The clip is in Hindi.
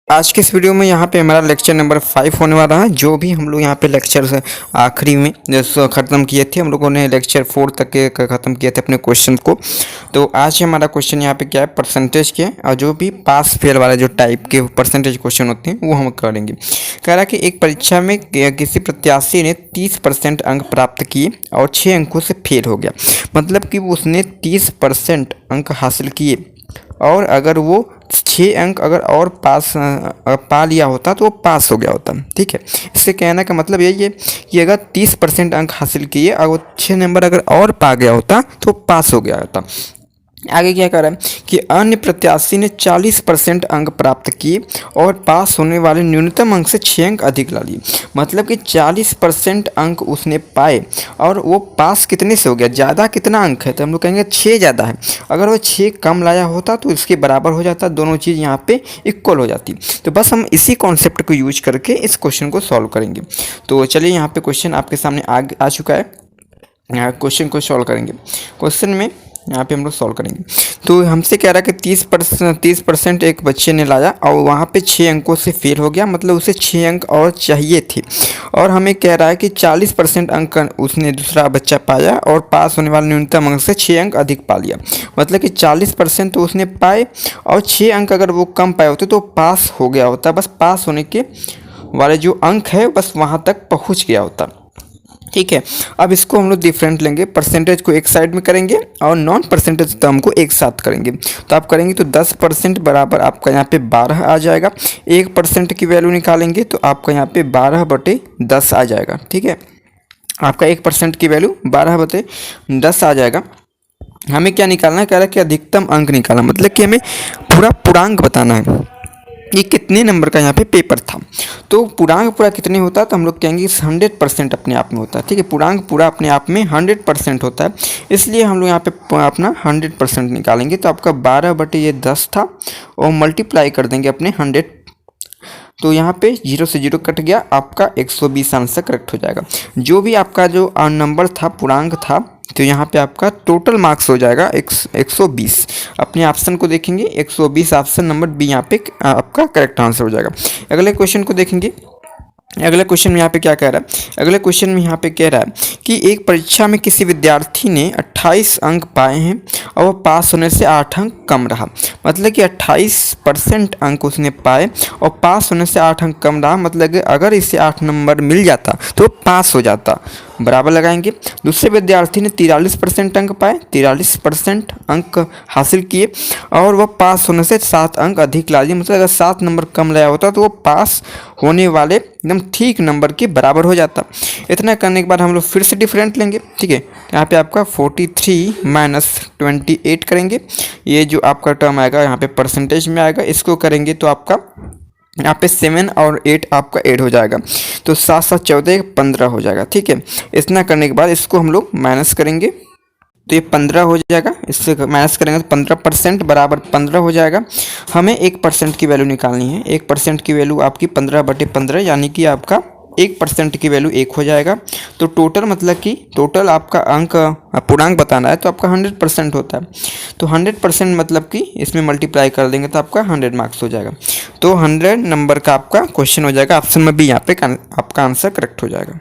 आज के इस वीडियो में यहाँ पे हमारा लेक्चर नंबर 5 होने वाला है। जो भी हम लोग यहाँ पे लेक्चर आखिरी में जो ख़त्म किए थे, हम लोगों ने लेक्चर 4 तक के ख़त्म किए थे अपने क्वेश्चन को। तो आज हमारा क्वेश्चन यहाँ पे क्या है, परसेंटेज के, और जो भी पास फेल वाले जो टाइप के परसेंटेज क्वेश्चन होते हैं वो हम करेंगे। कह रहा है कि एक परीक्षा में किसी प्रत्याशी ने 30% अंक प्राप्त किए और 6 अंकों से फेल हो गया। मतलब कि उसने 30% अंक हासिल किए और अगर वो 6 अंक अगर और पा लिया होता तो वो पास हो गया होता। ठीक है, इससे कहने का मतलब यही है कि अगर 30% अंक हासिल किए और वो 6 नंबर अगर और पा गया होता तो पास हो गया होता। आगे क्या कर रहा है कि अन्य प्रत्याशी ने 40% अंक प्राप्त किए और पास होने वाले न्यूनतम अंक से 6 अंक अधिक ला लिए। मतलब कि 40% अंक उसने पाए और वो पास कितने से हो गया, ज़्यादा कितना अंक है, तो हम लोग कहेंगे 6 ज़्यादा है। अगर वो 6 कम लाया होता तो इसके बराबर हो जाता, दोनों चीज़ यहाँ पे इक्वल हो जाती। तो बस हम इसी कॉन्सेप्ट को यूज करके इस क्वेश्चन को सॉल्व करेंगे। तो चलिए यहाँ पे क्वेश्चन आपके सामने आ चुका है। क्वेश्चन को सॉल्व करेंगे। क्वेश्चन में यहाँ पे हम लोग सॉल्व करेंगे। तो हमसे कह रहा है कि 30% एक बच्चे ने लाया और वहाँ पे 6 अंकों से फेल हो गया, मतलब उसे 6 अंक और चाहिए थे। और हमें कह रहा है कि 40% अंक उसने दूसरा बच्चा पाया और पास होने वाले न्यूनतम अंक से 6 अंक अधिक पा लिया। मतलब कि 40% तो उसने पाए और 6 अंक अगर वो कम पाए होते तो पास हो गया होता। बस पास होने के वाले जो अंक है बस वहाँ तक पहुँच गया होता। ठीक है, अब इसको हम लोग डिफरेंट लेंगे, परसेंटेज को एक साइड में करेंगे और नॉन परसेंटेज टर्म को एक साथ करेंगे। तो आप करेंगे तो 10% बराबर आपका यहाँ पे 12 आ जाएगा। 1% की वैल्यू निकालेंगे तो आपका यहाँ पे 12/10 आ जाएगा। ठीक है, आपका 1% की वैल्यू 12/10 आ जाएगा। हमें क्या निकालना है, कह रहा है कि अधिकतम अंक निकालना, मतलब कि हमें पूरा पूर्णांक बताना है ये कितने नंबर का यहाँ पे पेपर था। तो पूर्णांक पूरा कितने होता है, तो हम लोग कहेंगे 100% अपने आप में होता है। ठीक है, पूर्णांक पूरा अपने आप में 100% होता है, इसलिए हम लोग यहाँ पे अपना 100% निकालेंगे। तो आपका 12/10 था और मल्टीप्लाई कर देंगे अपने 100। तो यहाँ पे 0 से 0 कट गया, आपका 120 आंसर करेक्ट हो जाएगा। जो भी आपका जो नंबर था, पूर्णांक था, तो यहाँ पे आपका टोटल मार्क्स हो जाएगा 120। अपने ऑप्शन को देखेंगे 120, ऑप्शन नंबर बी यहाँ पे आपका करेक्ट आंसर हो जाएगा। अगले क्वेश्चन को देखेंगे। अगले क्वेश्चन में यहाँ पे क्या कह रहा है, अगले क्वेश्चन में यहाँ पे कह रहा है कि एक परीक्षा में किसी विद्यार्थी ने 28 अंक पाए हैं और वह पास होने से 8 अंक कम रहा। मतलब कि 28% अंक उसने पाए और पास होने से 8 अंक कम रहा। मतलब कि अगर इसे 8 नंबर मिल जाता तो पास हो जाता। बराबर लगाएंगे। दूसरे विद्यार्थी ने 43% अंक पाए, 43% अंक हासिल किए और वह पास होने से 7 अंक अधिक ला दिए। मतलब अगर 7 नंबर कम लाया होता तो वो पास होने वाले एकदम ठीक नंबर के बराबर हो जाता। इतना करने के बाद हम लोग फिर से डिफरेंट लेंगे। ठीक है, यहाँ पे आपका 43 - 28 करेंगे। ये जो आपका टर्म आएगा यहाँ पे परसेंटेज में आएगा, इसको करेंगे तो आपका यहाँ पे 7 और 8 आपका ऐड हो जाएगा। तो 7 7 14 15 हो जाएगा। ठीक है, इतना करने के बाद इसको हम लोग माइनस करेंगे तो ये 15 हो जाएगा। इससे माइनस करेंगे तो 15% बराबर 15 हो जाएगा। हमें 1% की वैल्यू निकालनी है। 1% की वैल्यू आपकी 15/15 यानी कि आपका 1% की वैल्यू 1 हो जाएगा। तो टोटल मतलब कि टोटल आपका अंक पूर्णांक बताना है तो आपका 100% होता है। तो 100% मतलब कि इसमें मल्टीप्लाई कर देंगे तो आपका 100 मार्क्स हो जाएगा। तो 100 नंबर का आपका क्वेश्चन हो जाएगा। ऑप्शन में भी यहाँ पे आपका आंसर करेक्ट हो जाएगा।